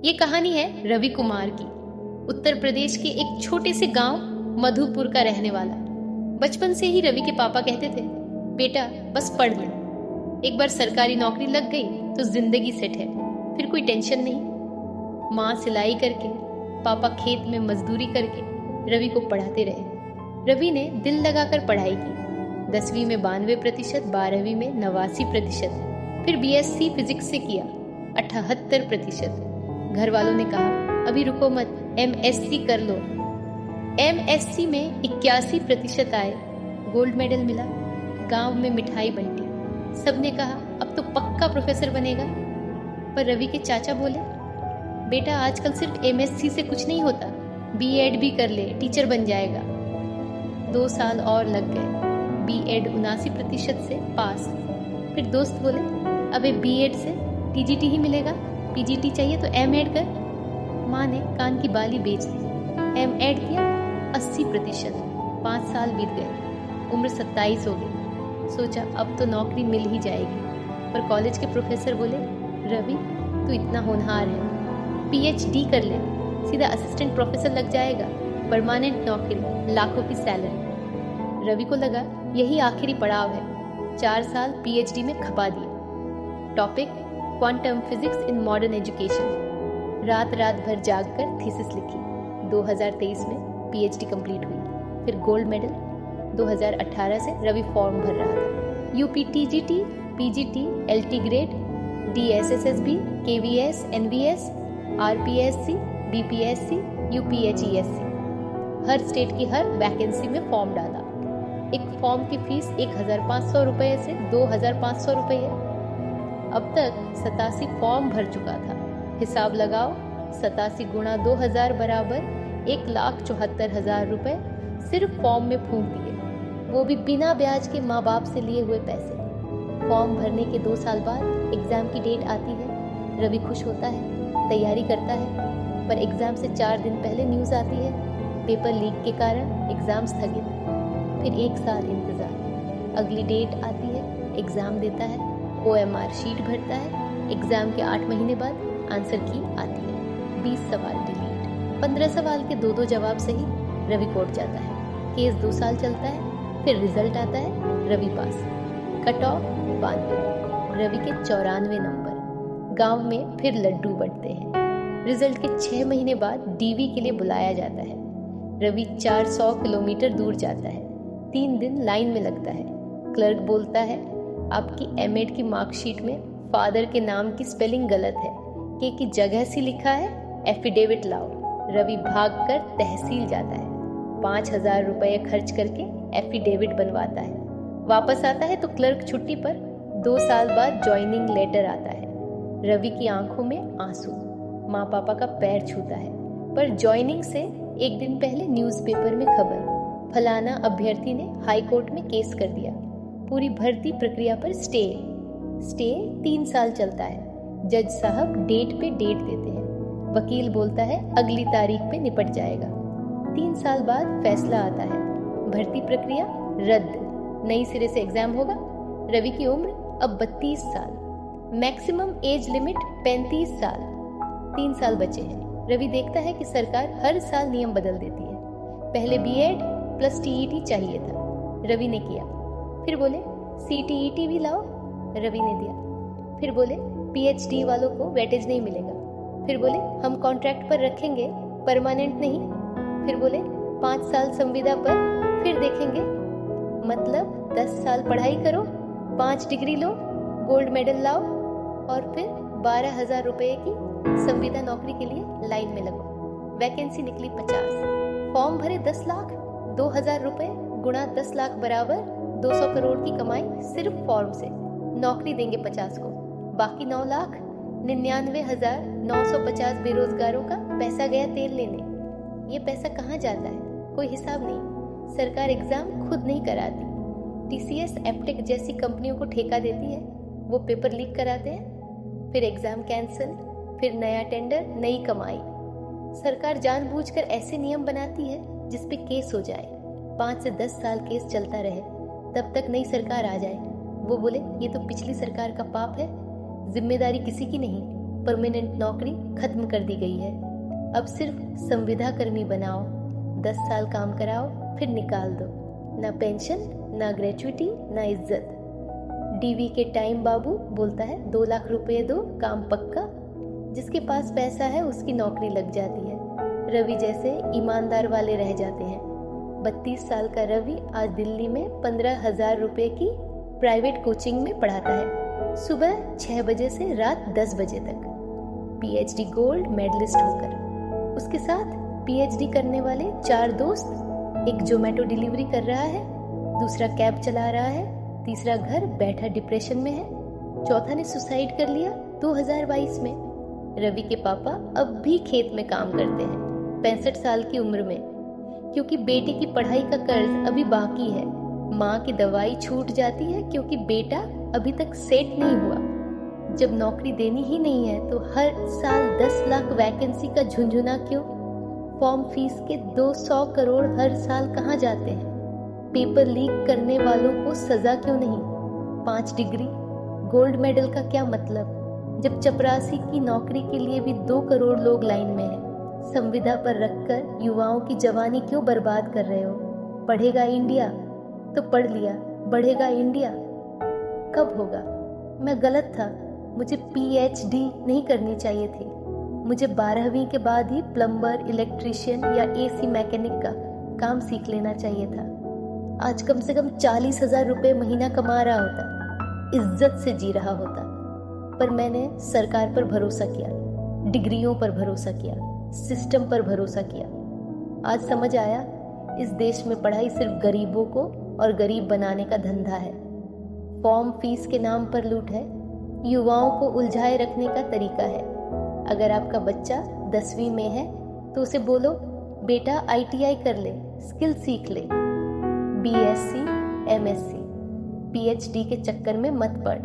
ये कहानी है रवि कुमार की। उत्तर प्रदेश के एक छोटे से गांव मधुपुर का रहने वाला। बचपन से ही रवि के पापा कहते थे, बेटा बस पढ़ ले, एक बार सरकारी नौकरी लग गई तो जिंदगी सेट है, फिर कोई टेंशन नहीं। माँ सिलाई करके, पापा खेत में मजदूरी करके रवि को पढ़ाते रहे। रवि ने दिल लगाकर पढ़ाई की। 10वीं में 92%, 12वीं में 89%, फिर बीएससी फिजिक्स से किया 78%। घर वालों ने कहा अभी रुको मत, एमएससी कर लो। एमएससी में 81% आए, गोल्ड मेडल मिला। गांव में मिठाई बंटी, सबने कहा अब तो पक्का प्रोफेसर बनेगा। पर रवि के चाचा बोले, बेटा आजकल सिर्फ एमएससी से कुछ नहीं होता, बीएड भी कर ले, टीचर बन जाएगा। 2 साल और लग गए। बीएड 79% से पास। फिर दोस्त बोले, अबे बीएड से टीजीटी ही मिलेगा, पीजीटी चाहिए तो एमएड कर। माँ ने कान की बाली बेच दी, एमएड किया 80%। 5 साल बीत गए, उम्र 27 हो गई। सोचा अब तो नौकरी मिल ही जाएगी। पर कॉलेज के प्रोफेसर बोले, रवि तू इतना होनहार है, पीएचडी कर ले, सीधा असिस्टेंट प्रोफेसर लग जाएगा, परमानेंट नौकरी, लाखों की सैलरी। रवि को लगा यही आखिरी पड़ाव है। 4 साल पीएचडी में खपा दिए। Topic quantum physics in modern education. रात भर जागकर थीसिस लिखी। 2023 में पीएचडी कंप्लीट हुई। फिर गोल्ड मेडल। 2018 से रवि फॉर्म भर रहा था। UPTGT, PGT, LT grade, DSSSB, KVS, NVS, RPSC, BPSC, UPHESC. हर स्टेट की हर वैकेंसी में फॉर्म डाला। एक फॉर्म की फीस 1500 रुपये से 2500 रुपये है। अब तक 87 फॉर्म भर चुका था। हिसाब लगाओ, 87 गुणा 2000 बराबर 1,74,000 रुपये सिर्फ फॉर्म में फूंक दिए, वो भी बिना ब्याज के माँ बाप से लिए हुए पैसे। फॉर्म भरने के 2 साल बाद एग्ज़ाम की डेट आती है। रवि खुश होता है, तैयारी करता है। पर एग्ज़ाम से 4 दिन पहले न्यूज़ आती है, पेपर लीक के कारण एग्ज़ाम स्थगित। फिर 1 साल इंतज़ार। अगली डेट आती है, एग्ज़ाम देता है, OMR शीट भरता है। एग्ज़ाम के 8 महीने बाद आंसर की आती है। 20 सवाल डिलीट। 15 सवाल के 2 जवाब सही। रवि कोर्ट जाता है। केस 2 साल चलता है। फिर रिजल्ट आता है, Ravi pass. Cut off 92। Ravi के 94 नंबर। गांव में फिर लड्डू बंटते हैं। रिजल्ट के 6 महीने बाद डीवी के लिए बुलाया जाता है। रवि 400 किलोमीटर दूर जाता है। 3 दिन लाइन में लगता है। क्लर्क बोलता है, आपकी एमएड की मार्कशीट में फादर के नाम की स्पेलिंग गलत है, के की जगह से लिखा है एफिडेविट लाओ। रवि भागकर तहसील जाता है। 5000 रुपये खर्च करके एफिडेविट बनवाता है। वापस आता है तो क्लर्क छुट्टी पर। 2 साल बाद ज्वाइनिंग लेटर आता है। रवि की आंखों में आंसू। माँ पापा का पैर छूता है। पर ज्वाइनिंग से 1 दिन पहले न्यूज़पेपर में खबर, फलाना अभ्यर्थी ने हाई कोर्ट में केस कर दिया। पूरी भर्ती प्रक्रिया पर स्टे 3 साल चलता है। जज साहब डेट पे डेट देते हैं। वकील बोलता है अगली तारीख पे निपट जाएगा। 3 साल बाद फैसला आता है, भर्ती प्रक्रिया रद्द, नई सिरे से एग्जाम होगा। रवि की उम्र अब 32 साल। मैक्सिमम एज लिमिट 35 साल। 3 साल बचे हैं। रवि देखता है कि सरकार हर साल नियम बदल देती है। पहले बीएड प्लस टीईटी चाहिए था, रवि ने किया। फिर बोले सीटीईटी भी लाओ, रवि ने दिया। फिर बोले पीएचडी वालों को वेटेज नहीं मिलेगा। फिर बोले हम कॉन्ट्रैक्ट पर रखेंगे, परमानेंट नहीं। फिर बोले 5 साल संविदा पर, फिर देखेंगे। मतलब 10 साल पढ़ाई करो, 5 डिग्री लो, गोल्ड मेडल लाओ और फिर 12,000 रुपये की संविदा नौकरी के लिए लाइन में लगो। वैकेंसी निकली 50। फॉर्म भरे 10 लाख। 2,000 रुपये गुणा 10 लाख बराबर 200 करोड़ की कमाई सिर्फ फॉर्म से। नौकरी देंगे 50 को, बाकी 9 लाख 99,950 बेरोजगारों का पैसा गया तेल लेने। ये पैसा कहाँ जाता है, कोई हिसाब नहीं। सरकार एग्जाम खुद नहीं कराती। टीसीएस, एप्टेक जैसी कंपनियों को ठेका देती है, वो पेपर लीक कराते हैं। फिर एग्जाम कैंसिल, फिर नया टेंडर, नई कमाई। सरकार जानबूझकर ऐसे नियम बनाती है जिसपे केस हो जाए। 5 से 10 साल केस चलता रहे, तब तक नई सरकार आ जाए। वो बोले ये तो पिछली सरकार का पाप है, जिम्मेदारी किसी की नहीं, परमानेंट नौकरी खत्म कर दी गई है। अब सिर्फ संविदा कर्मी बनाओ, 10 साल काम कराओ, फिर निकाल दो। ना पेंशन, ना ग्रेचुइटी, ना इज्जत। डीवी के टाइम बाबू बोलता है 2 लाख रुपए दो, काम पक्का। जिसके पास पैसा है उसकी नौकरी लग जाती है। रवि जैसे ईमानदार वाले रह जाते हैं। 32 साल का रवि आज दिल्ली में 15,000 रुपए की प्राइवेट कोचिंग में पढ़ाता है, सुबह 6 बजे से रात 10 बजे तक, पीएचडी गोल्ड मेडलिस्ट होकर। उसके साथ पीएचडी करने वाले 4 दोस्त, एक जोमेटो डिलीवरी कर रहा है, दूसरा कैब चला रहा है, तीसरा घर बैठा डिप्रेशन में है, चौथा ने सुसाइड कर लिया 2022 में। रवि के पापा अब भी खेत में काम करते हैं 65 साल की उम्र में, क्योंकि बेटे की पढ़ाई का कर्ज अभी बाकी है। माँ की दवाई छूट जाती है क्योंकि बेटा अभी तक सेट नहीं हुआ। जब नौकरी देनी ही नहीं है तो हर साल 10 लाख वैकेंसी का झुंझुना क्यों? फॉर्म फीस के 200 करोड़ हर साल कहाँ जाते हैं? पेपर लीक करने वालों को सजा क्यों नहीं? 5 डिग्री, गोल्ड मेडल का क्या मतलब जब चपरासी की नौकरी के लिए भी 2 करोड़ लोग लाइन में हैं? संविदा पर रखकर युवाओं की जवानी क्यों बर्बाद कर रहे हो? पढ़ेगा इंडिया तो पढ़ लिया, बढ़ेगा इंडिया कब होगा? मैं गलत था, मुझे पीएचडी नहीं करनी चाहिए थी। मुझे 12वीं के बाद ही प्लम्बर, इलेक्ट्रिशियन या एसी मैकेनिक का काम सीख लेना चाहिए था। आज कम से कम 40,000 रुपये महीना कमा रहा होता, इज्जत से जी रहा होता। पर मैंने सरकार पर भरोसा किया, डिग्रियों पर भरोसा किया, सिस्टम पर भरोसा किया। आज समझ आया इस देश में पढ़ाई सिर्फ गरीबों को और गरीब बनाने का धंधा है। फॉर्म फीस के नाम पर लूट है, युवाओं को उलझाए रखने का तरीका है। अगर आपका बच्चा 10वीं में है तो उसे बोलो बेटा आईटीआई कर ले, स्किल सीख ले, बीएससी, एमएससी, पीएचडी के चक्कर में मत पड़।